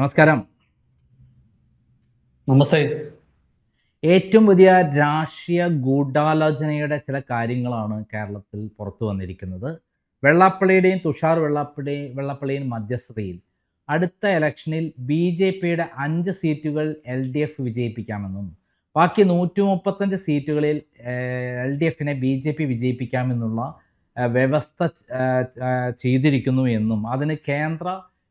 നമസ്കാരം. നമസ്തേ. ഏറ്റവും വലിയ രാഷ്ട്രീയ ഗൂഢാലോചനയുടെ ചില കാര്യങ്ങളാണ് കേരളത്തിൽ പുറത്തു വന്നിരിക്കുന്നത്. വെള്ളാപ്പള്ളിയുടെയും തുഷാർ വെള്ളാപ്പള്ളിയും മധ്യസ്ഥതയിൽ അടുത്ത ഇലക്ഷനിൽ ബി.ജെ.പിയുടെ 5 സീറ്റുകൾ എൽ.ഡി.എഫ് വിജയിപ്പിക്കാമെന്നും ബാക്കി 135 സീറ്റുകളിൽ എൽ.ഡി.എഫിനെ ബി.ജെ.പി വിജയിപ്പിക്കാമെന്നുള്ള വ്യവസ്ഥ ചെയ്തിരിക്കുന്നു എന്നും അതിന് കേന്ദ്ര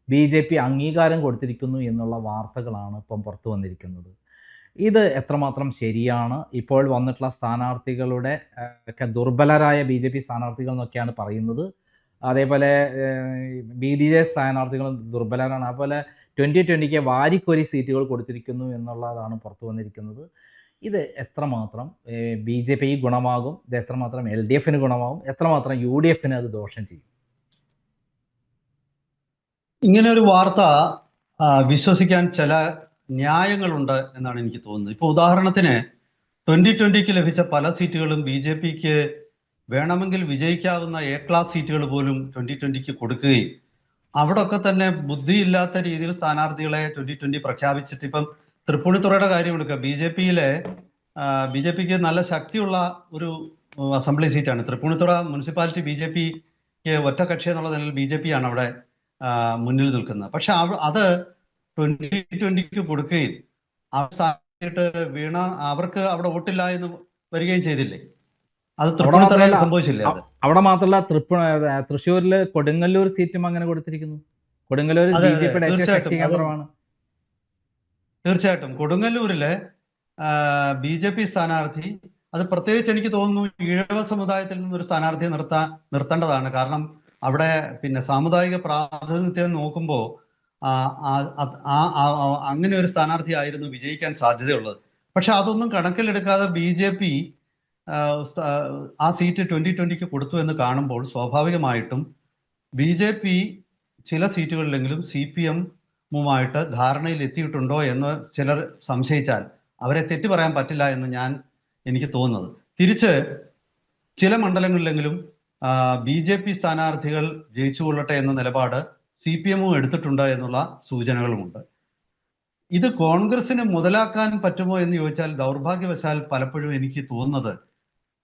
ബി.ജെ.പി അംഗീകാരം കൊടുത്തിരിക്കുന്നു എന്നുള്ള വാർത്തകളാണ് ഇപ്പം പുറത്തു വന്നിരിക്കുന്നത്. ഇത് എത്രമാത്രം ശരിയാണ്? ഇപ്പോൾ വന്നിട്ടുള്ള സ്ഥാനാർത്ഥികളുടെ ഒക്കെ ദുർബലരായ ബി.ജെ.പി സ്ഥാനാർത്ഥികൾ എന്നൊക്കെയാണ് പറയുന്നത്. അതേപോലെ ബി.ഡി.ജെ സ്ഥാനാർത്ഥികൾ ദുർബലരാണ്. അതുപോലെ 2020 വാരിക്കോരി സീറ്റുകൾ കൊടുത്തിരിക്കുന്നു എന്നുള്ളതാണ് പുറത്തു വന്നിരിക്കുന്നത്. ഇത് എത്രമാത്രം ബി.ജെ.പി ഗുണമാകും? ഇത് എത്രമാത്രം എൽ.ഡി.എഫിന് ഗുണമാകും? എത്രമാത്രം യു.ഡി.എഫിന് അത് ദോഷം ചെയ്യും? ഇങ്ങനെ ഒരു വാർത്ത വിശ്വസിക്കാൻ ചില ന്യായങ്ങളുണ്ട് എന്നാണ് എനിക്ക് തോന്നുന്നത്. ഇപ്പൊ ഉദാഹരണത്തിന് 2020 ലഭിച്ച പല സീറ്റുകളും ബി.ജെ.പിക്ക് വേണമെങ്കിൽ വിജയിക്കാവുന്ന എ ക്ലാസ് സീറ്റുകൾ പോലും 2020 കൊടുക്കുകയും അവിടെ ഒക്കെ തന്നെ ബുദ്ധിയില്ലാത്ത രീതിയിൽ സ്ഥാനാർത്ഥികളെ 2020 പ്രഖ്യാപിച്ചിട്ട് ഇപ്പം തൃപ്പൂണിത്തുറയുടെ കാര്യം എടുക്കുക. ബി.ജെ.പിക്ക് നല്ല ശക്തിയുള്ള ഒരു അസംബ്ലി സീറ്റാണ് തൃപ്പൂണിത്തുറ മുനിസിപ്പാലിറ്റി. ബി.ജെ.പിക്ക് ഒറ്റകക്ഷി എന്നുള്ള നിലയിൽ ബി.ജെ.പി ആണ് അവിടെ മുന്നിൽ നിൽക്കുന്നത്. പക്ഷെ അത് 2020 കൊടുക്കുകയും സ്ഥാനാർത്ഥിയായിട്ട് വീണ അവർക്ക് അവിടെ വോട്ടില്ല എന്ന് വരികയും ചെയ്തില്ലേ? അത് തൃപ്പൂണിത്തുറയിൽ സംഭവിച്ചില്ലേ? അത് അവിടെ മാത്രമല്ല, തൃശ്ശൂരിൽ കൊടുങ്ങല്ലൂർ സീറ്റും അങ്ങനെ കൊടുത്തിരിക്കുന്നു. കൊടുങ്ങല്ലൂർ ബി.ജെ.പിയുടെ ഏറ്റവും ശക്തി കേന്ദ്രമാണ്. തീർച്ചയായിട്ടും കൊടുങ്ങല്ലൂരിലെ ബി.ജെ.പി സ്ഥാനാർത്ഥി, അത് പ്രത്യേകിച്ച് എനിക്ക് തോന്നുന്നു ഈഴവ സമുദായത്തിൽ നിന്നൊരു സ്ഥാനാർത്ഥിയെ നിർത്തേണ്ടതാണ്. കാരണം അവിടെ പിന്നെ സാമുദായിക പ്രാതിനിധ്യം നോക്കുമ്പോൾ അങ്ങനെ ഒരു സ്ഥാനാർത്ഥി ആയിരുന്നു വിജയിക്കാൻ സാധ്യതയുള്ളത്. പക്ഷെ അതൊന്നും കണക്കിലെടുക്കാതെ ബി.ജെ.പി ആ സീറ്റ് 2020 കൊടുത്തു എന്ന് കാണുമ്പോൾ സ്വാഭാവികമായിട്ടും ബി.ജെ.പി ചില സീറ്റുകളിലെങ്കിലും CPM-ഉമായിട്ട് ധാരണയിൽ എത്തിയിട്ടുണ്ടോ എന്ന് ചിലർ സംശയിച്ചാൽ അവരെ തെറ്റു പറയാൻ പറ്റില്ല എന്ന് എനിക്ക് തോന്നുന്നത്. തിരിച്ച് ചില മണ്ഡലങ്ങളിലെങ്കിലും ബി.ജെ.പി സ്ഥാനാർത്ഥികൾ ജയിച്ചുകൊള്ളട്ടെ എന്ന നിലപാട് CPM-ഉം എടുത്തിട്ടുണ്ട് എന്നുള്ള സൂചനകളുമുണ്ട്. ഇത് കോൺഗ്രസിന് മുതലാക്കാൻ പറ്റുമോ എന്ന് ചോദിച്ചാൽ ദൗർഭാഗ്യവശാൽ പലപ്പോഴും എനിക്ക് തോന്നുന്നത്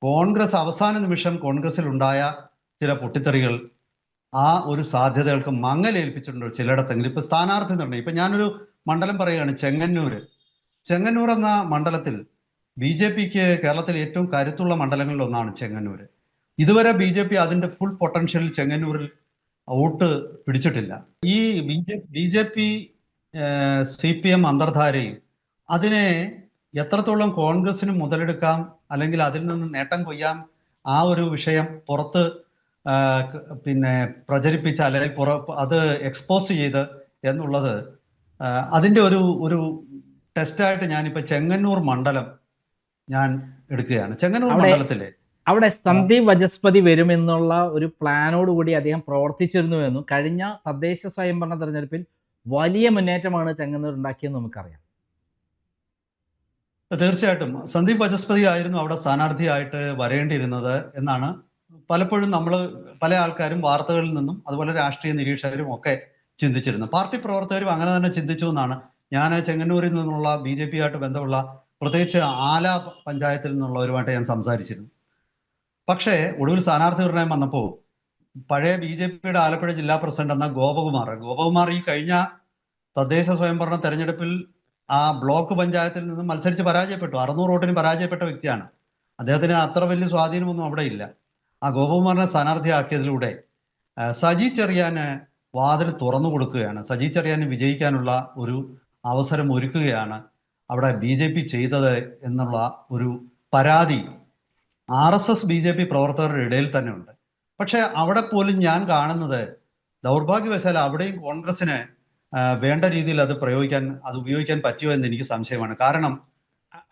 കോൺഗ്രസ് അവസാന നിമിഷം കോൺഗ്രസിൽ ഉണ്ടായ ചില പൊട്ടിത്തെറികൾ ആ ഒരു സാധ്യതകൾക്ക് മങ്ങലേൽപ്പിച്ചിട്ടുണ്ട് ചിലയിടത്തെങ്കിലും. ഇപ്പൊ സ്ഥാനാർത്ഥി നിർണ്ണയം, ഇപ്പൊ ഞാനൊരു മണ്ഡലം പറയുകയാണ്, ചെങ്ങന്നൂർ എന്ന മണ്ഡലത്തിൽ ബി.ജെ.പിക്ക് കേരളത്തിൽ ഏറ്റവും കരുത്തുള്ള മണ്ഡലങ്ങളിൽ ഒന്നാണ് ചെങ്ങന്നൂർ. ഇതുവരെ ബി.ജെ.പി അതിന്റെ ഫുൾ പൊട്ടൻഷ്യൽ ചെങ്ങന്നൂരിൽ വോട്ട് പിടിച്ചിട്ടില്ല. ഈ ബി.ജെ.പി CPM അന്തർധാരയും അതിനെ എത്രത്തോളം കോൺഗ്രസിന് മുതലെടുക്കാം അല്ലെങ്കിൽ അതിൽ നിന്ന് നേട്ടം കൊയ്യാം, ആ ഒരു വിഷയം പുറത്ത് പിന്നെ പ്രചരിപ്പിച്ച അല്ലെങ്കിൽ അത് എക്സ്പോസ് ചെയ്ത് എന്നുള്ളത് അതിന്റെ ഒരു ടെസ്റ്റായിട്ട് ഞാനിപ്പോ ചെങ്ങന്നൂർ മണ്ഡലം ഞാൻ എടുക്കുകയാണ്. ചെങ്ങന്നൂർ മണ്ഡലത്തിലെ അവിടെ സന്ദീപ് വചസ്പതി വരുമെന്നുള്ള ഒരു പ്ലാനോടുകൂടി അദ്ദേഹം പ്രവർത്തിച്ചിരുന്നുവെന്നും കഴിഞ്ഞ തദ്ദേശ സ്വയംഭരണ തെരഞ്ഞെടുപ്പിൽ വലിയ മുന്നേറ്റമാണ് ചെങ്ങന്നൂർ ഉണ്ടാക്കിയെന്ന് നമുക്കറിയാം. തീർച്ചയായിട്ടും സന്ദീപ് വചസ്പതി ആയിരുന്നു അവിടെ സ്ഥാനാർത്ഥിയായിട്ട് വരേണ്ടിയിരുന്നത് എന്നാണ് പലപ്പോഴും പല ആൾക്കാരും വാർത്തകളിൽ നിന്നും അതുപോലെ രാഷ്ട്രീയ നിരീക്ഷകരും ഒക്കെ ചിന്തിച്ചിരുന്നു. പാർട്ടി പ്രവർത്തകരും അങ്ങനെ തന്നെ ചിന്തിച്ചു എന്നാണ്. ഞാൻ ചെങ്ങന്നൂരിൽ നിന്നുള്ള ബി.ജെ.പി ആയിട്ട് ബന്ധമുള്ള പ്രത്യേകിച്ച് ആല പഞ്ചായത്തിൽ നിന്നുള്ളവരുമായിട്ട് ഞാൻ സംസാരിച്ചിരുന്നു. പക്ഷേ ഒടുവിൽ സ്ഥാനാർത്ഥി നിർണയം വന്നപ്പോൾ പഴയ ബി.ജെ.പിയുടെ ആലപ്പുഴ ജില്ലാ പ്രസിഡന്റ് എന്ന ഗോപകുമാർ ഈ കഴിഞ്ഞ തദ്ദേശ സ്വയംഭരണ തെരഞ്ഞെടുപ്പിൽ ആ ബ്ലോക്ക് പഞ്ചായത്തിൽ നിന്നും മത്സരിച്ച് പരാജയപ്പെട്ടു. 600 വോട്ടിന് പരാജയപ്പെട്ട വ്യക്തിയാണ്. അദ്ദേഹത്തിന് അത്ര വലിയ സ്വാധീനമൊന്നും അവിടെ ഇല്ല. ആ ഗോപകുമാറിനെ സ്ഥാനാർത്ഥിയാക്കിയതിലൂടെ സജി ചെറിയാന് വാതിൽ തുറന്നു കൊടുക്കുകയാണ്. സജി ചെറിയാന് വിജയിക്കാനുള്ള ഒരു അവസരം ഒരുക്കുകയാണ് അവിടെ ബി.ജെ.പി ചെയ്തത് എന്നുള്ള ഒരു പരാതി RSS ബി.ജെ.പി പ്രവർത്തകരുടെ ഇടയിൽ തന്നെ ഉണ്ട്. പക്ഷെ അവിടെ പോലും ഞാൻ കാണുന്നത് ദൗർഭാഗ്യവശാൽ അവിടെയും കോൺഗ്രസിന് വേണ്ട രീതിയിൽ അത് ഉപയോഗിക്കാൻ പറ്റുമോ എന്ന് എനിക്ക് സംശയമാണ്. കാരണം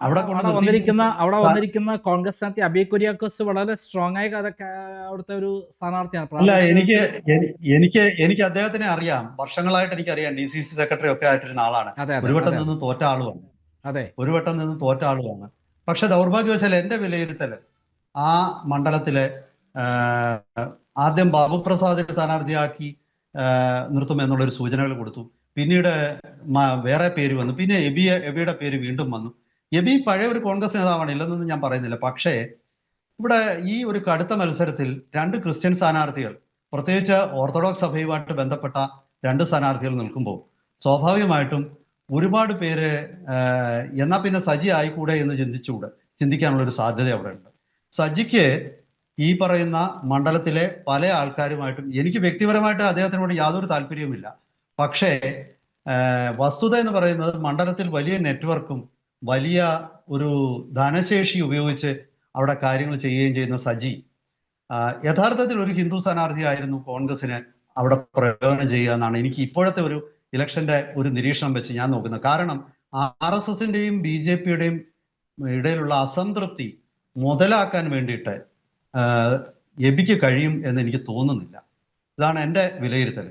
അവിടെ വന്നിരിക്കുന്ന കോൺഗ്രസ് സ്ഥാനാർത്ഥി അബി കുര്യാക്കോസ് വളരെ സ്ട്രോങ് ആയ അവിടുത്തെ ഒരു സ്ഥാനാർത്ഥിയാണ്. അല്ല, എനിക്ക് അദ്ദേഹത്തിനെ അറിയാം, വർഷങ്ങളായിട്ട് എനിക്കറിയാം. DCC സെക്രട്ടറി ഒക്കെ ആയിട്ടിരുന്ന ആളാണ്. ഒരു വട്ടം നിന്ന് തോറ്റ ആളുമാണ്. പക്ഷെ ദൗർഭാഗ്യവശാൽ എന്റെ വിലയിരുത്തൽ ആ മണ്ഡലത്തിലെ ആദ്യം ബാബു പ്രസാദിനെ സ്ഥാനാർത്ഥിയാക്കി നിർത്തും എന്നുള്ളൊരു സൂചനകൾ കൊടുത്തു. പിന്നീട് വേറെ പേര് വന്നു, പിന്നെ എബിയുടെ പേര് വീണ്ടും വന്നു. എബി പഴയ ഒരു കോൺഗ്രസ് നേതാവാണ്, ഇല്ലെന്നൊന്നും ഞാൻ പറയുന്നില്ല. പക്ഷേ ഇവിടെ ഈ ഒരു കടുത്ത മത്സരത്തിൽ രണ്ട് ക്രിസ്ത്യൻ സ്ഥാനാർത്ഥികൾ, പ്രത്യേകിച്ച് ഓർത്തഡോക്സ് സഭയുമായിട്ട് ബന്ധപ്പെട്ട രണ്ട് സ്ഥാനാർത്ഥികൾ നിൽക്കുമ്പോൾ സ്വാഭാവികമായിട്ടും ഒരുപാട് പേര് എന്നാ പിന്നെ സജി ആയിക്കൂടെ എന്ന് ചിന്തിക്കാനുള്ള ഒരു സാധ്യത അവിടെ ഉണ്ട്. സജിക്ക് ഈ പറയുന്ന മണ്ഡലത്തിലെ പല ആൾക്കാരുമായിട്ടും എനിക്ക് വ്യക്തിപരമായിട്ട് അദ്ദേഹത്തിനോട് യാതൊരു താല്പര്യവുമില്ല. പക്ഷേ വസ്തുത എന്ന് പറയുന്നത് മണ്ഡലത്തിൽ വലിയ നെറ്റ്വർക്കും വലിയ ഒരു ധനശേഷി ഉപയോഗിച്ച് അവിടെ കാര്യങ്ങൾ ചെയ്യുകയും ചെയ്യുന്ന സജി യഥാർത്ഥത്തിൽ ഒരു ഹിന്ദു സ്ഥാനാർത്ഥിയായിരുന്നു കോൺഗ്രസിന് അവിടെ പ്രയോജനം ചെയ്യുക എന്നാണ് എനിക്ക് ഇപ്പോഴത്തെ ഒരു ഇലക്ഷന്റെ ഒരു നിരീക്ഷണം വെച്ച് ഞാൻ നോക്കുന്നത്. കാരണം RSSന്റെയും BJPയുടെയും ഇടയിലുള്ള അസംതൃപ്തി മുതലാക്കാൻ വേണ്ടിയിട്ട് എബിക്ക് കഴിയും എന്ന് എനിക്ക് തോന്നുന്നില്ല. ഇതാണ് എൻ്റെ വിലയിരുത്തൽ.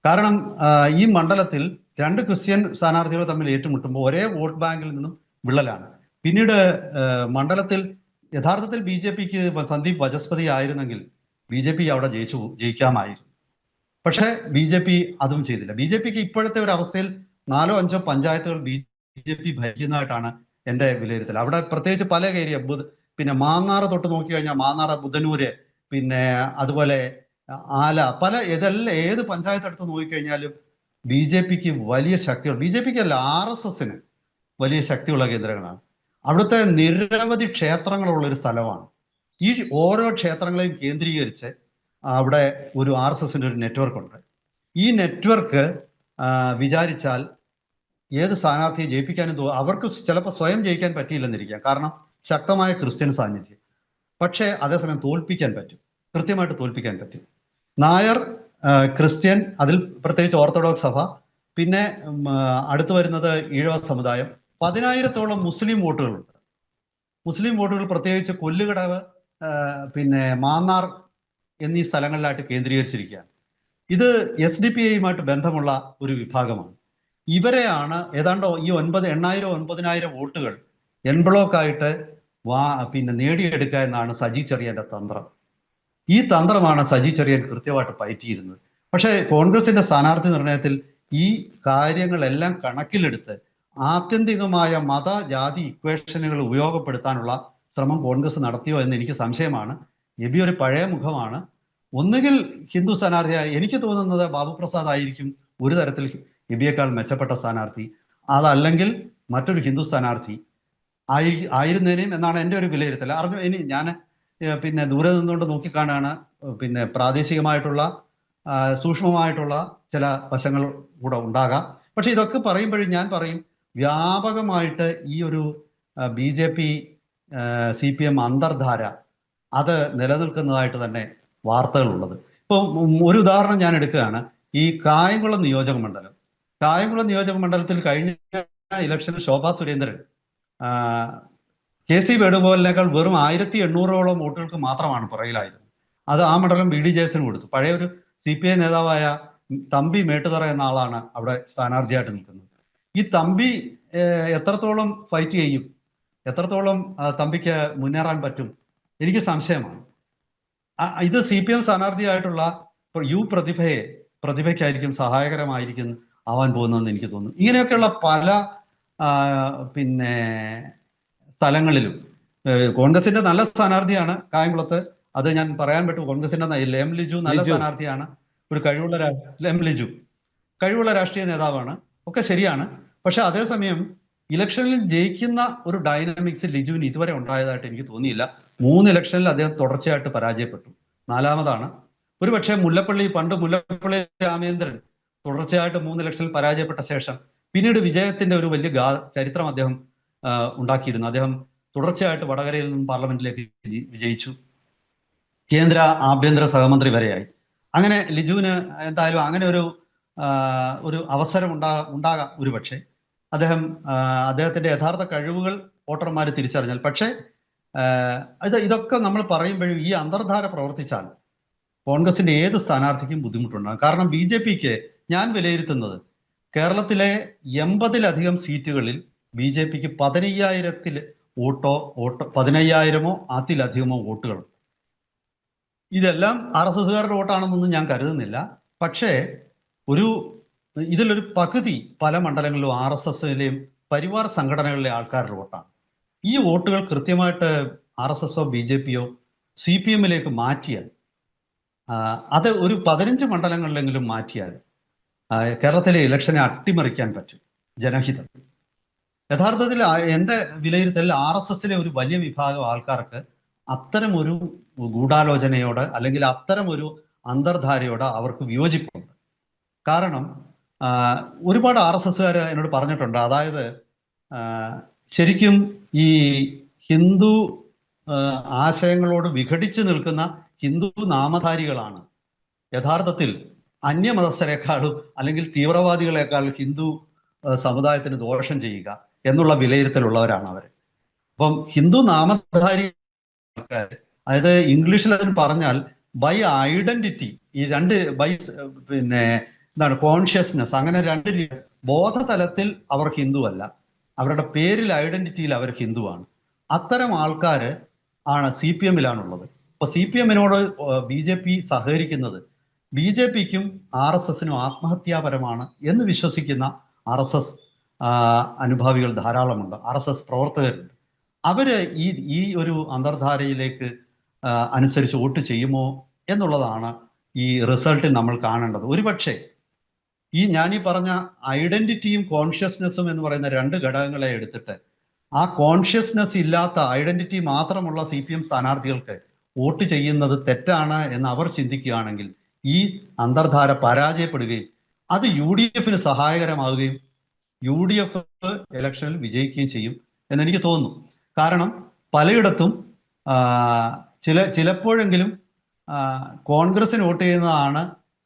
കാരണം ഈ മണ്ഡലത്തിൽ രണ്ട് ക്രിസ്ത്യൻ സ്ഥാനാർത്ഥികൾ തമ്മിൽ ഏറ്റുമുട്ടുമ്പോൾ ഒരേ വോട്ട് ബാങ്കിൽ നിന്നും വിള്ളലാണ്. പിന്നീട് മണ്ഡലത്തിൽ യഥാർത്ഥത്തിൽ BJPക്ക് സന്ദീപ് വചസ്പതി ആയിരുന്നെങ്കിൽ BJP അവിടെ ജയിക്കാമായിരുന്നു. പക്ഷേ BJP അതും ചെയ്തില്ല. BJPക്ക് ഇപ്പോഴത്തെ ഒരു അവസ്ഥയിൽ 4-5 പഞ്ചായത്തുകൾ BJP ഭരിക്കുന്നതായിട്ടാണ് എൻ്റെ വിലയിരുത്തൽ. അവിടെ പ്രത്യേകിച്ച് പല ഏരിയ, പിന്നെ മാന്നാർ തൊട്ട് നോക്കിക്കഴിഞ്ഞാൽ മാന്നാർ, ബുധനൂര്, പിന്നെ അതുപോലെ ആല, പല ഏത് പഞ്ചായത്ത് എടുത്ത് നോക്കിക്കഴിഞ്ഞാലും BJPക്ക് വലിയ ശക്തികൾ, BJPക്ക് അല്ല RSSന് വലിയ ശക്തിയുള്ള കേന്ദ്രങ്ങളാണ്. അവിടുത്തെ നിരവധി ക്ഷേത്രങ്ങളുള്ള ഒരു സ്ഥലമാണ്. ഈ ഓരോ ക്ഷേത്രങ്ങളെയും കേന്ദ്രീകരിച്ച് അവിടെ ഒരു RSSന്റെ ഒരു നെറ്റ്വർക്ക് ഉണ്ട്. ഈ നെറ്റ്വർക്ക് വിചാരിച്ചാൽ ഏത് സ്ഥാനാർത്ഥിയെ ജയിപ്പിക്കാനും അവർക്ക് ചിലപ്പോൾ സ്വയം ജയിക്കാൻ പറ്റിയില്ലെന്നിരിക്കാം, കാരണം ശക്തമായ ക്രിസ്ത്യൻ സാന്നിധ്യം. പക്ഷേ അതേസമയം തോൽപ്പിക്കാൻ പറ്റും, കൃത്യമായിട്ട് തോൽപ്പിക്കാൻ പറ്റും. നായർ, ക്രിസ്ത്യൻ, അതിൽ പ്രത്യേകിച്ച് ഓർത്തഡോക്സ് സഭ, പിന്നെ അടുത്തു വരുന്നത് ഈഴവ സമുദായം, 10,000-ഓളം മുസ്ലിം വോട്ടുകളുണ്ട്. മുസ്ലിം വോട്ടുകൾ പ്രത്യേകിച്ച് കൊല്ലുകടവ്, പിന്നെ മാന്നാർ എന്നീ സ്ഥലങ്ങളിലായിട്ട് കേന്ദ്രീകരിച്ചിരിക്കുകയാണ്. ഇത് SDPIയുമായിട്ട് ബന്ധമുള്ള ഒരു വിഭാഗമാണ്. ഇവരെയാണ് ഏതാണ്ട് ഈ 8,000-9,000 വോട്ടുകൾ എൻ ബ്ലോക്കായിട്ട് പിന്നെ നേടിയെടുക്കുക എന്നാണ് സജി ചെറിയന്റെ തന്ത്രം. ഈ തന്ത്രമാണ് സജി ചെറിയൻ കൃത്യമായിട്ട് പയറ്റിയിരുന്നത്. പക്ഷേ കോൺഗ്രസിന്റെ സ്ഥാനാർത്ഥി നിർണയത്തിൽ ഈ കാര്യങ്ങളെല്ലാം കണക്കിലെടുത്ത് ആത്യന്തികമായ മത ജാതി ഇക്വേഷനുകൾ ഉപയോഗപ്പെടുത്താനുള്ള ശ്രമം കോൺഗ്രസ് നടത്തിയോ എന്ന് എനിക്ക് സംശയമാണ്. എബി ഒരു പഴയ മുഖമാണ്. ഒന്നുകിൽ ഹിന്ദു സ്ഥാനാർത്ഥിയായി എനിക്ക് തോന്നുന്നത് ബാബു പ്രസാദ് ആയിരിക്കും ഒരു തരത്തിൽ എബിയേക്കാൾ മെച്ചപ്പെട്ട സ്ഥാനാർത്ഥി. അതല്ലെങ്കിൽ മറ്റൊരു ഹിന്ദു സ്ഥാനാർത്ഥി ആയിരുന്നേനെയും എന്നാണ് എൻ്റെ ഒരു വിലയിരുത്തൽ. ഇനി ഞാൻ പിന്നെ ദൂരെ നിന്നുകൊണ്ട് നോക്കിക്കാണാണ് പിന്നെ പ്രാദേശികമായിട്ടുള്ള സൂക്ഷ്മമായിട്ടുള്ള ചില വശങ്ങൾ കൂടെ ഉണ്ടാകാം. പക്ഷെ ഇതൊക്കെ പറയുമ്പോഴും ഞാൻ പറയും, വ്യാപകമായിട്ട് ഈ ഒരു BJP CPM അന്തർധാര അത് നിലനിൽക്കുന്നതായിട്ട് തന്നെ വാർത്തകളുള്ളത്. ഇപ്പം ഒരു ഉദാഹരണം ഞാൻ എടുക്കുകയാണ്. ഈ കായംകുളം നിയോജക മണ്ഡലത്തിൽ കഴിഞ്ഞ ഇലക്ഷനിൽ ശോഭാ സുരേന്ദ്രൻ KC വേണുഗോപാലിനേക്കാൾ വെറും 1,800ഓളം വോട്ടുകൾക്ക് മാത്രമാണ് പുറകിലായിരുന്നത്. അത് ആ മണ്ഡലം BD ജയസിന് കൊടുത്തു. പഴയ ഒരു CPI നേതാവായ തമ്പി മേട്ടുതറ എന്ന ആളാണ് അവിടെ സ്ഥാനാർത്ഥിയായിട്ട് നിൽക്കുന്നത്. ഈ തമ്പി എത്രത്തോളം ഫൈറ്റ് ചെയ്യും, എത്രത്തോളം തമ്പിക്ക് മുന്നേറാൻ പറ്റും, എനിക്ക് സംശയമാണ്. ഇത് CPM സ്ഥാനാർത്ഥിയായിട്ടുള്ള പ്രതിഭയ്ക്കായിരിക്കും സഹായകരമായിരിക്കും ആവാൻ പോകുന്നതെന്ന് എനിക്ക് തോന്നുന്നു. ഇങ്ങനെയൊക്കെയുള്ള പല പിന്നെ സ്ഥലങ്ങളിലും കോൺഗ്രസിന്റെ നല്ല സ്ഥാനാർത്ഥിയാണ് കായംകുളത്ത്, അത് ഞാൻ പറയാൻ പറ്റും. കോൺഗ്രസിന്റെ എം ലിജു നല്ല സ്ഥാനാർത്ഥിയാണ്, ഒരു കഴിവുള്ള രാഷ്ട്രീയ നേതാവാണ്, ഒക്കെ ശരിയാണ്. പക്ഷെ അതേസമയം ഇലക്ഷനിൽ ജയിക്കുന്ന ഒരു ഡൈനാമിക്സ് ലിജുവിന് ഇതുവരെ ഉണ്ടായതായിട്ട് എനിക്ക് തോന്നിയില്ല. 3 ഇലക്ഷനിൽ അദ്ദേഹം തുടർച്ചയായിട്ട് പരാജയപ്പെട്ടു, 4ാമതാണ്. ഒരുപക്ഷെ മുല്ലപ്പള്ളി രാമേന്ദ്രൻ തുടർച്ചയായിട്ട് 3 ഇലക്ഷനിൽ പരാജയപ്പെട്ട ശേഷം പിന്നീട് വിജയത്തിന്റെ ഒരു വലിയ ചരിത്രം അദ്ദേഹം ഉണ്ടാക്കിയിരുന്നു. അദ്ദേഹം തുടർച്ചയായിട്ട് വടകരയിൽ നിന്നും പാർലമെന്റിലേക്ക് വിജയിച്ചു, കേന്ദ്ര ആഭ്യന്തര സഹമന്ത്രി വരെയായി. അങ്ങനെ ലിജുവിന് എന്തായാലും അങ്ങനെ ഒരു അവസരം ഉണ്ടാകാം ഒരുപക്ഷെ. അദ്ദേഹത്തിന്റെ യഥാർത്ഥ കഴിവുകൾ വോട്ടർമാർ തിരിച്ചറിഞ്ഞാൽ. പക്ഷേ ഇതൊക്കെ നമ്മൾ പറയുമ്പോഴും ഈ അന്തർധാര പ്രവർത്തിച്ചാൽ കോൺഗ്രസിന്റെ ഏത് സ്ഥാനാർത്ഥിക്കും ബുദ്ധിമുട്ടുണ്ടാകും. കാരണം BJPക്ക് ഞാൻ വിലയിരുത്തുന്നത് കേരളത്തിലെ 80-ലധികം സീറ്റുകളിൽ BJPക്ക് 15,000-ഓ അതിലധികമോ വോട്ടുകൾ. ഇതെല്ലാം RSSകാരുടെ വോട്ടാണെന്നൊന്നും ഞാൻ കരുതുന്നില്ല. പക്ഷേ ഒരു ഇതിലൊരു പകുതി പല മണ്ഡലങ്ങളിലും RSSലെയും പരിവാർ സംഘടനകളിലെ ആൾക്കാരുടെ വോട്ടാണ്. ഈ വോട്ടുകൾ കൃത്യമായിട്ട് RSSോ BJPയോ CPMലേക്ക് മാറ്റിയാൽ, അത് ഒരു 15 മണ്ഡലങ്ങളിലെങ്കിലും മാറ്റിയാൽ കേരളത്തിലെ ഇലക്ഷനെ അട്ടിമറിക്കാൻ പറ്റും ജനഹിതം. യഥാർത്ഥത്തിൽ എൻ്റെ വിലയിരുത്തലിൽ RSSലെ ഒരു വലിയ വിഭാഗം ആൾക്കാർക്ക് അത്തരം ഒരു ഗൂഢാലോചനയോട് അല്ലെങ്കിൽ അത്തരം ഒരു അന്തർധാരയോട് അവർക്ക് വിയോജിപ്പുണ്ട്. കാരണം ഒരുപാട് RSSകാർ എന്നോട് പറഞ്ഞിട്ടുണ്ട്, അതായത് ശരിക്കും ഈ ഹിന്ദു ആശയങ്ങളോട് വിഘടിച്ചു നിൽക്കുന്ന ഹിന്ദു നാമധാരികളാണ് യഥാർത്ഥത്തിൽ അന്യമതസ്ഥരെക്കാളും അല്ലെങ്കിൽ തീവ്രവാദികളെക്കാൾ ഹിന്ദു സമുദായത്തിന് ദോഷം ചെയ്യുക എന്നുള്ള വിലയിരുത്തലുള്ളവരാണ് അവർ. അപ്പം ഹിന്ദു നാമധാരി ആൾക്കാർ, അതായത് ഇംഗ്ലീഷിൽ അതിന് പറഞ്ഞാൽ ബൈ ഐഡന്റിറ്റി, ഈ രണ്ട് പിന്നെ എന്താണ് കോൺഷ്യസ്നെസ്, അങ്ങനെ രണ്ട് ബോധതലത്തിൽ അവർ ഹിന്ദു അല്ല, അവരുടെ പേരിൽ ഐഡന്റിറ്റിയിൽ അവർ ഹിന്ദുവാണ്. അത്തരം ആൾക്കാർ ആണ് CPMലാണുള്ളത്. അപ്പൊ CPMനോട് BJP സഹകരിക്കുന്നത് BJPക്കും RSSനും ആത്മഹത്യാപരമാണ് എന്ന് വിശ്വസിക്കുന്ന RSS അനുഭാവികൾ ധാരാളമുണ്ട്, RSS പ്രവർത്തകരുണ്ട്. അവര് ഈ ഒരു അന്തർധാരയിലേക്ക് അനുസരിച്ച് വോട്ട് ചെയ്യുമോ എന്നുള്ളതാണ് ഈ റിസൾട്ടിൽ നമ്മൾ കാണേണ്ടത്. ഒരുപക്ഷെ ഞാനീ പറഞ്ഞ ഐഡന്റിറ്റിയും കോൺഷ്യസ്നെസ്സും എന്ന് പറയുന്ന രണ്ട് ഘടകങ്ങളെ എടുത്തിട്ട് ആ കോൺഷ്യസ്നെസ് ഇല്ലാത്ത ഐഡന്റിറ്റി മാത്രമുള്ള CPM സ്ഥാനാർത്ഥികൾക്ക് വോട്ട് ചെയ്യുന്നത് തെറ്റാണ് എന്ന് അവർ ചിന്തിക്കുകയാണെങ്കിൽ ഈ അന്തർധാര പരാജയപ്പെടുകയും അത് UDFന് സഹായകരമാവുകയും UDF ഇലക്ഷനിൽ വിജയിക്കുകയും ചെയ്യും എന്നെനിക്ക് തോന്നുന്നു. കാരണം പലയിടത്തും ചിലപ്പോഴെങ്കിലും കോൺഗ്രസിന് വോട്ട് ചെയ്യുന്നതാണ്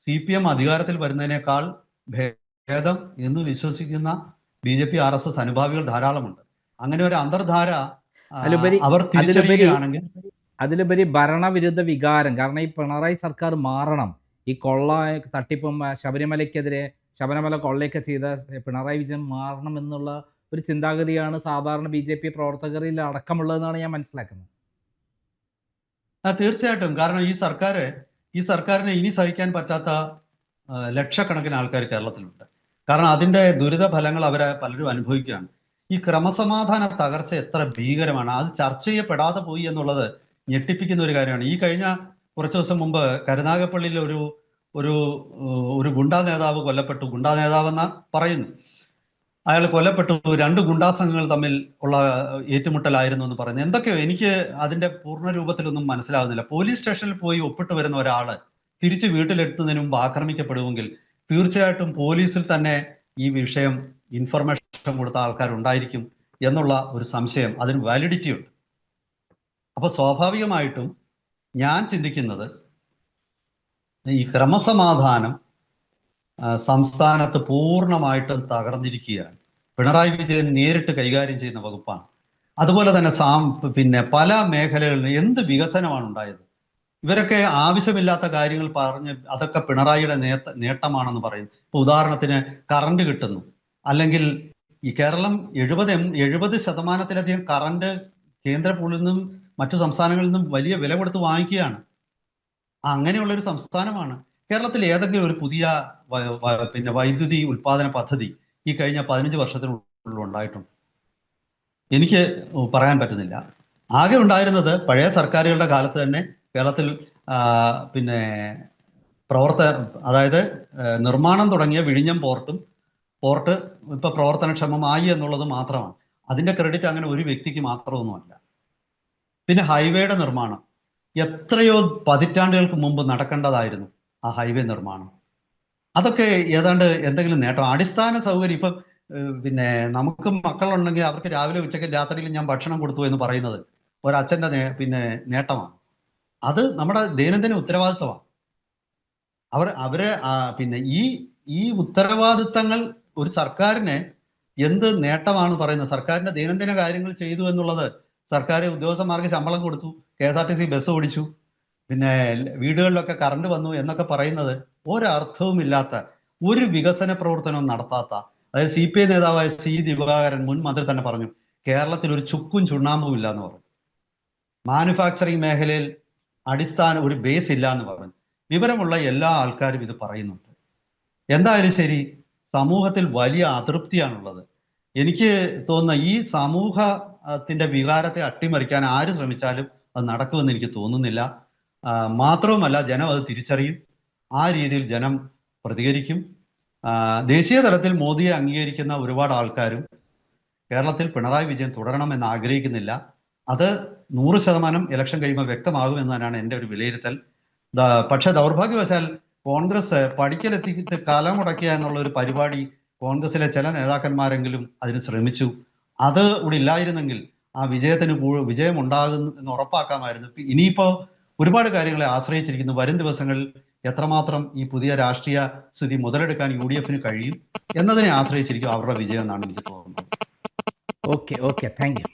CPM അധികാരത്തിൽ വരുന്നതിനേക്കാൾ ഭേദം എന്ന് വിശ്വസിക്കുന്ന BJP RSS അനുഭാവികൾ ധാരാളമുണ്ട്. അങ്ങനെ ഒരു അന്തർധാര അവർ തിരിച്ചറിയുകയാണെങ്കിൽ അതിലുപരി ഭരണവിരുദ്ധ വികാരം, കാരണം ഈ പിണറായി സർക്കാർ മാറണം, ഈ കൊള്ള തട്ടിപ്പും ശബരിമല കൊള്ളയൊക്കെ ചെയ്ത പിണറായി വിജയൻ മാറണം എന്നുള്ള ഒരു ചിന്താഗതിയാണ് സാധാരണ BJP പ്രവർത്തകരിൽ അടക്കമുള്ളതെന്നാണ് ഞാൻ മനസ്സിലാക്കുന്നത്. തീർച്ചയായിട്ടും. കാരണം ഈ സർക്കാരിനെ ഇനി സഹിക്കാൻ പറ്റാത്ത ലക്ഷക്കണക്കിന് ആൾക്കാർ കേരളത്തിലുണ്ട്. കാരണം അതിന്റെ ദുരിത ഫലങ്ങൾ അവരെ പലരും അനുഭവിക്കുകയാണ്. ഈ ക്രമസമാധാന തകർച്ച എത്ര ഭീകരമാണ്, അത് ചർച്ച ചെയ്യപ്പെടാതെ പോയി എന്നുള്ളത് ഞെട്ടിപ്പിക്കുന്ന ഒരു കാര്യമാണ്. ഈ കഴിഞ്ഞ കുറച്ച് ദിവസം മുമ്പ് കരുനാഗപ്പള്ളിയിൽ ഒരു ഗുണ്ടാ നേതാവ് കൊല്ലപ്പെട്ടു. ഗുണ്ടാ നേതാവെന്ന പറയുന്നു, അയാൾ കൊല്ലപ്പെട്ടു. 2 ഗുണ്ടാ സംഘങ്ങൾ തമ്മിൽ ഉള്ള ഏറ്റുമുട്ടലായിരുന്നു എന്ന് പറയുന്നു. എന്തൊക്കെയോ എനിക്ക് അതിന്റെ പൂർണ്ണ രൂപത്തിലൊന്നും മനസ്സിലാവുന്നില്ല. പോലീസ് സ്റ്റേഷനിൽ പോയി ഒപ്പിട്ട് വരുന്ന ഒരാള് തിരിച്ച് വീട്ടിലെത്തുന്നതിന് മുമ്പ് ആക്രമിക്കപ്പെടുമെങ്കിൽ തീർച്ചയായിട്ടും പോലീസിൽ തന്നെ ഈ വിഷയം ഇൻഫർമേഷൻ കൊടുത്ത ആൾക്കാരുണ്ടായിരിക്കും എന്നുള്ള ഒരു സംശയം, അതിന് വാലിഡിറ്റി ഉണ്ട്. അപ്പൊ സ്വാഭാവികമായിട്ടും ഞാൻ ചിന്തിക്കുന്നത് ഈ ക്രമസമാധാനം സംസ്ഥാനത്ത് പൂർണ്ണമായിട്ടും തകർന്നിരിക്കുകയാണ്. പിണറായി വിജയൻ നേരിട്ട് കൈകാര്യം ചെയ്യുന്ന വകുപ്പാണ്. അതുപോലെ തന്നെ പിന്നെ പല മേഖലകളിലും എന്ത് വികസനമാണ് ഉണ്ടായത്. ഇവരൊക്കെ ആവശ്യമില്ലാത്ത കാര്യങ്ങൾ പറഞ്ഞ് അതൊക്കെ പിണറായിയുടെ നേട്ടമാണെന്ന് പറയും. ഇപ്പൊ ഉദാഹരണത്തിന് കറണ്ട് കിട്ടുന്നു, അല്ലെങ്കിൽ ഈ കേരളം 70% കറണ്ട് കേന്ദ്ര പൂളിൽ നിന്നും മറ്റു സംസ്ഥാനങ്ങളിൽ നിന്നും വലിയ വില കൊടുത്ത് വാങ്ങിക്കുകയാണ്. അങ്ങനെയുള്ളൊരു സംസ്ഥാനമാണ്. കേരളത്തിൽ ഏതെങ്കിലും ഒരു പുതിയ പിന്നെ വൈദ്യുതി ഉൽപാദന പദ്ധതി ഈ കഴിഞ്ഞ 15 വർഷത്തിനുള്ളിൽ ഉണ്ടായിട്ടുണ്ട്? എനിക്ക് പറയാൻ പറ്റുന്നില്ല. ആകെ ഉണ്ടായിരുന്നത് പഴയ സർക്കാരുകളുടെ കാലത്ത് തന്നെ കേരളത്തിൽ പിന്നെ അതായത് നിർമ്മാണം തുടങ്ങിയ വിഴിഞ്ഞം പോർട്ട് ഇപ്പൊ പ്രവർത്തനക്ഷമമായി എന്നുള്ളത് മാത്രമാണ്. അതിന്റെ ക്രെഡിറ്റ് അങ്ങനെ ഒരു വ്യക്തിക്ക് മാത്രമൊന്നുമല്ല. പിന്നെ ഹൈവേയുടെ നിർമ്മാണം എത്രയോ പതിറ്റാണ്ടുകൾക്ക് മുമ്പ് നടക്കേണ്ടതായിരുന്നു. ആ ഹൈവേ നിർമ്മാണം അതൊക്കെ ഏതാണ്ട് എന്തെങ്കിലും നേട്ടം. അടിസ്ഥാന സൗകര്യം ഇപ്പം പിന്നെ നമുക്ക് മക്കളുണ്ടെങ്കിൽ അവർക്ക് രാവിലെ ഉച്ചയ്ക്ക് രാത്രിയിൽ ഞാൻ ഭക്ഷണം കൊടുത്തു എന്ന് പറയുന്നത് ഒരച്ഛൻ്റെ പിന്നെ നേട്ടമാണ്. അത് നമ്മുടെ ദൈനംദിന ഉത്തരവാദിത്വമാണ്. അവരെ പിന്നെ ഈ ഉത്തരവാദിത്തങ്ങൾ ഒരു സർക്കാരിന് എന്ത് നേട്ടമാണ് പറയുന്നത്? സർക്കാരിന്റെ ദൈനംദിന കാര്യങ്ങൾ ചെയ്തു എന്നുള്ളത്, സർക്കാർ ഉദ്യോഗസ്ഥന്മാർക്ക് ശമ്പളം കൊടുത്തു, KSRTC ബസ് ഓടിച്ചു, പിന്നെ വീടുകളിലൊക്കെ കറണ്ട് വന്നു എന്നൊക്കെ പറയുന്നത് ഒരർത്ഥവുമില്ലാത്ത, ഒരു വികസന പ്രവർത്തനവും നടത്താത്ത, അതായത് CPI നേതാവായ C ദിവാകരൻ മുൻ മന്ത്രി തന്നെ പറഞ്ഞു, കേരളത്തിൽ ഒരു ചുക്കും ചുണ്ണാമ്പും ഇല്ല എന്ന് പറഞ്ഞു. മാനുഫാക്ചറിങ് മേഖലയിൽ അടിസ്ഥാന ഒരു ബേസ് ഇല്ല എന്ന് പറഞ്ഞു. വിവരമുള്ള എല്ലാ ആൾക്കാരും ഇത് പറയുന്നുണ്ട്. എന്തായാലും ശരി, സമൂഹത്തിൽ വലിയ അതൃപ്തിയാണുള്ളത്. എനിക്ക് തോന്നുന്ന ഈ സമൂഹത്തിന്റെ വികാരത്തെ അട്ടിമറിക്കാൻ ആര് ശ്രമിച്ചാലും അത് നടക്കുമെന്ന് എനിക്ക് തോന്നുന്നില്ല. മാത്രവുമല്ല, ജനം അത് തിരിച്ചറിയും. ആ രീതിയിൽ ജനം പ്രതികരിക്കും. ദേശീയ തലത്തിൽ മോദിയെ അംഗീകരിക്കുന്ന ഒരുപാട് ആൾക്കാരും കേരളത്തിൽ പിണറായി വിജയൻ തുടരണമെന്ന് ആഗ്രഹിക്കുന്നില്ല. അത് 100% ഇലക്ഷൻ കഴിയുമ്പോൾ വ്യക്തമാകുമെന്ന് തന്നെയാണ് എൻ്റെ ഒരു വിലയിരുത്തൽ. പക്ഷെ ദൗർഭാഗ്യവശാൽ കോൺഗ്രസ് പഠിക്കലെത്തിയിട്ട് കലമുടക്കുക എന്നുള്ള ഒരു പരിപാടി കോൺഗ്രസിലെ ചില നേതാക്കന്മാരെങ്കിലും അതിന് ശ്രമിച്ചു. അത് ഇവിടെ ഇല്ലായിരുന്നെങ്കിൽ ആ വിജയം ഉണ്ടാകും എന്ന് ഉറപ്പാക്കാമായിരുന്നു. ഇനിയിപ്പോ ഒരുപാട് കാര്യങ്ങളെ ആശ്രയിച്ചിരിക്കുന്നു. വരും ദിവസങ്ങളിൽ എത്രമാത്രം ഈ പുതിയ രാഷ്ട്രീയ സ്ഥിതി മുതലെടുക്കാൻ UDF-ന് കഴിയും എന്നതിനെ ആശ്രയിച്ചിരിക്കും അവരുടെ വിജയം എന്നാണ് എനിക്ക് തോന്നുന്നത്. Okay, okay, thank you.